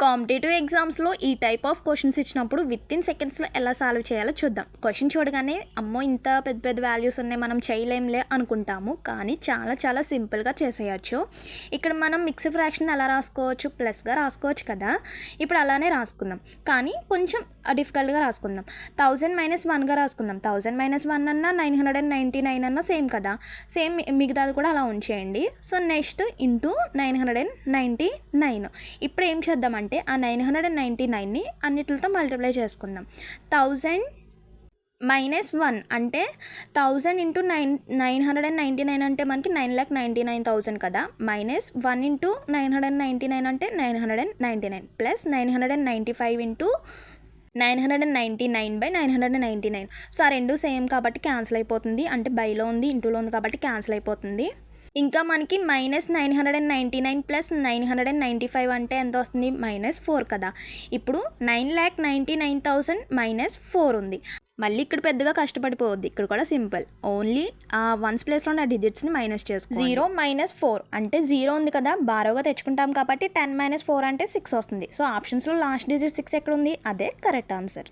Competitive ఎగ్జామ్స్లో ఈ type of questions ఇచ్చినప్పుడు విత్ ఇన్ సెకండ్స్లో ఎలా సాల్వ్ చేయాలో చూద్దాం. క్వశ్చన్ చూడగానే అమ్మో ఇంత పెద్ద పెద్ద వాల్యూస్ ఉన్నాయి మనం చేయలేంలే అనుకుంటాము, కానీ చాలా చాలా సింపుల్గా చేసేయచ్చు. ఇక్కడ మనం మిక్స్డ్ ఫ్రాక్షన్ ఎలా రాసుకోవచ్చు, ప్లస్గా రాసుకోవచ్చు కదా. ఇప్పుడు అలానే రాసుకుందాం, కానీ కొంచెం డిఫికల్ట్గా రాసుకుందాం. 1000 - 1గా రాసుకుందాం. 1000 - 1 అన్నా 999 అన్నా సేమ్ కదా, సేమ్ మిగతాది కూడా అలా ఉంచేయండి. So next into 999. ఇప్పుడు ఏం చేద్దామంటే ఆ 999ని అన్నిటితో మల్టిప్లై చేసుకుందాం. 1000 - 1 అంటే 1000 ఇంటూ 999 అంటే మనకి 9,99,000 కదా. -1 ఇంటూ 999 అంటే 999 ప్లస్ 995 ఇంటూ 999/999. సో ఆ రెండు సేమ్ కాబట్టి క్యాన్సిల్ అయిపోతుంది, అంటే బైలో ఉంది ఇంటూలో ఉంది కాబట్టి క్యాన్సిల్ అయిపోతుంది. ఇంకా మనకి -999 ప్లస్ 995 అంటే ఎంత వస్తుంది, -4 కదా. ఇప్పుడు 9,99,000 -4 ఉంది. మళ్ళీ ఇక్కడ పెద్దగా కష్టపడిపోవద్దు, ఇక్కడ కూడా సింపుల్, ఓన్లీ ఆ వన్స్ ప్లేస్లో ఉన్న డిజిట్స్ని మైనస్ చేసుకోండి. 0 - 4 అంటే 0 ఉంది కదా, బారోగా తెచ్చుకుంటాం కాబట్టి 10 - 4 అంటే 6 వస్తుంది. సో ఆప్షన్స్లో లాస్ట్ డిజిట్ 6 ఎక్కడ ఉంది, అదే కరెక్ట్ ఆన్సర్.